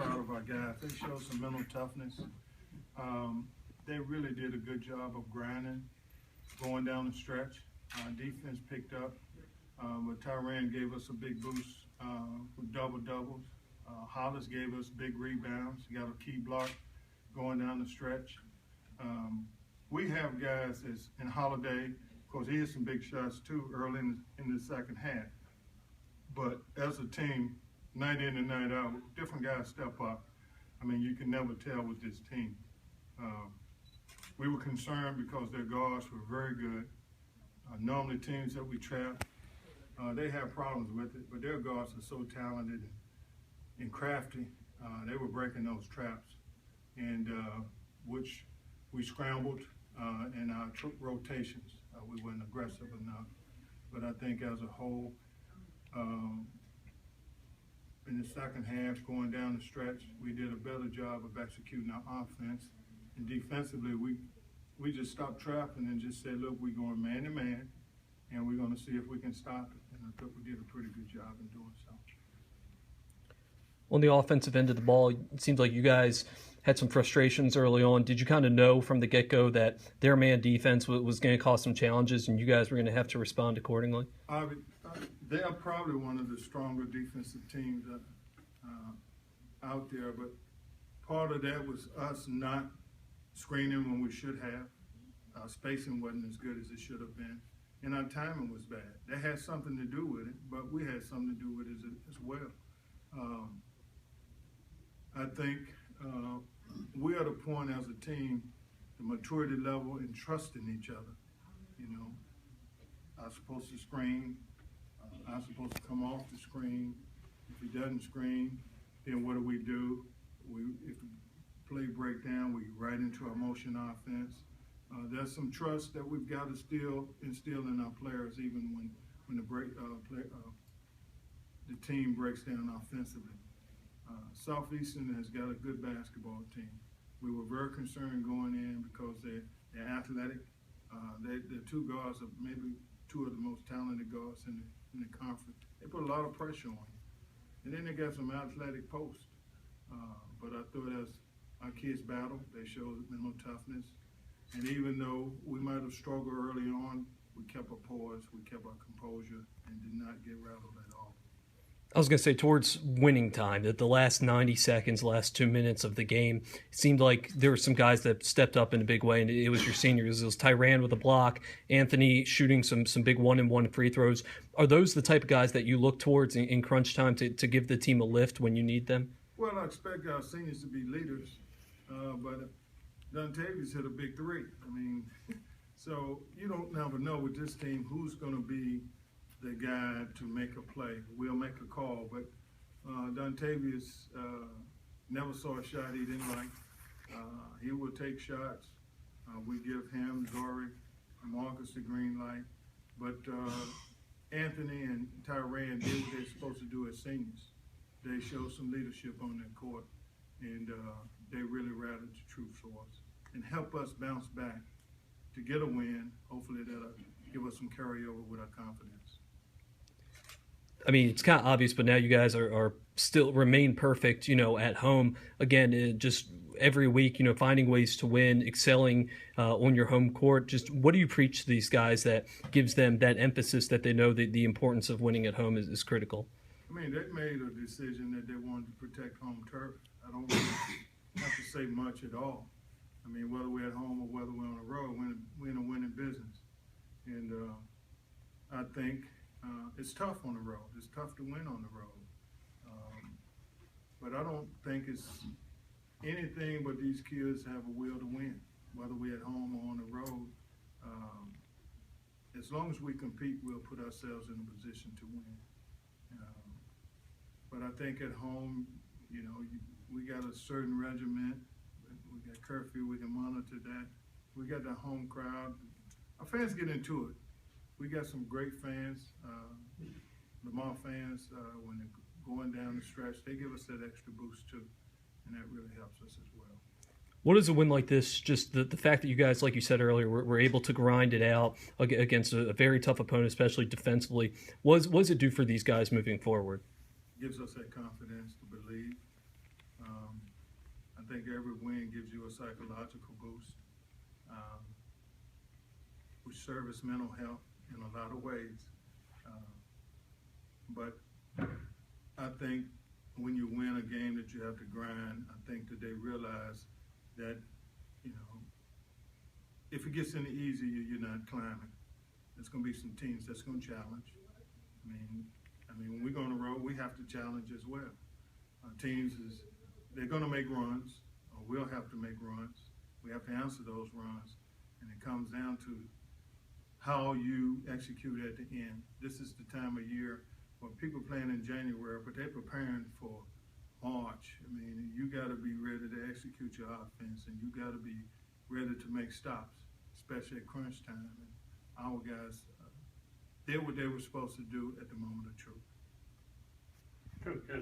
proud of our guys. They showed some mental toughness. They really did a good job of grinding, going down the stretch. Defense picked up, but Tyran gave us a big boost with double-doubles. Hollis gave us big rebounds. He got a key block going down the stretch. We have guys as in Holiday, of course, he had some big shots too early in the second half. But as a team, night in and night out, different guys step up. I mean, you can never tell with this team. We were concerned because their guards were very good. Normally teams that we trap, they have problems with it, but their guards are so talented and crafty. They were breaking those traps, and which we scrambled in our rotations. We weren't aggressive enough, but I think as a whole, in the second half, going down the stretch, we did a better job of executing our offense. And defensively, we just stopped trapping and just said, look, we're going man to man, and we're going to see if we can stop it. And I think we did a pretty good job in doing so. On the offensive end of the ball, it seems like you guys had some frustrations early on. Did you kind of know from the get-go that their man defense was going to cause some challenges and you guys were going to have to respond accordingly? They are probably one of the stronger defensive teams out there, but part of that was us not screening when we should have. Our spacing wasn't as good as it should have been, and our timing was bad. That had something to do with it, but we had something to do with it as well. I think we are at a point as a team, the maturity level and trusting each other. You know, I'm supposed to screen. I'm supposed to come off the screen. If he doesn't screen, then what do? If the play break down, we right into our motion offense. There's some trust that we've got to still instill in our players, even when the team breaks down offensively. Southeastern has got a good basketball team. We were very concerned going in because they're athletic. Their two guards are maybe two of the most talented guards in the conference. They put a lot of pressure on you. And then they got some athletic posts. But I thought as our kids battled, they showed mental toughness. And even though we might have struggled early on, we kept our poise, we kept our composure, and did not get rattled at all. I was going to say, towards winning time, that the last 90 seconds, last 2 minutes of the game, it seemed like there were some guys that stepped up in a big way, and it was your seniors. It was Tyran with a block, Anthony shooting some big one-and-one free throws. Are those the type of guys that you look towards in crunch time to give the team a lift when you need them? Well, I expect our seniors to be leaders, but Dontavius hit a big three. I mean, so you don't never know with this team who's going to be the guy to make a play. We'll make a call, but Dontavius never saw a shot he didn't like. He will take shots. We give him, Zori, and Marcus the green light. But Anthony and Tyran did what they're supposed to do as seniors. They showed some leadership on that court, and they really rallied the troops for us and help us bounce back to get a win. Hopefully that'll give us some carryover with our confidence. I mean, it's kind of obvious, but now you guys are still remain perfect, at home. Again, just every week, finding ways to win, excelling on your home court. Just what do you preach to these guys that gives them that emphasis that they know that the importance of winning at home is critical? I mean, they made a decision that they wanted to protect home turf. I don't really have to say much at all. I mean, whether we're at home or whether we're on the road, we're in a winning business. And I think it's tough on the road. It's tough to win on the road. But I don't think it's anything but these kids have a will to win, whether we're at home or on the road. As long as we compete, we'll put ourselves in a position to win. But I think at home, we got a certain regiment. We got curfew, we can monitor that. We got the home crowd. Our fans get into it. We got some great fans, Lamar fans, when they're going down the stretch, they give us that extra boost too, and that really helps us as well. What is a win like this, just the fact that you guys, like you said earlier, were able to grind it out against a very tough opponent, especially defensively, what does it do for these guys moving forward? Gives us that confidence to believe. every win gives you a psychological boost, which serves mental health in a lot of ways. But I think when you win a game that you have to grind, I think that they realize that, you know, if it gets any easier, you're not climbing. There's going to be some teams that's going to challenge. I mean, when we go on the road, we have to challenge as well. They're going to make runs, or we'll have to make runs. We have to answer those runs, and it comes down to how you execute at the end. This is the time of year when people playing in January, but they're preparing for March. I mean, you got to be ready to execute your offense, and you got to be ready to make stops, especially at crunch time. And our guys did what they were supposed to do at the moment of truth. Coach,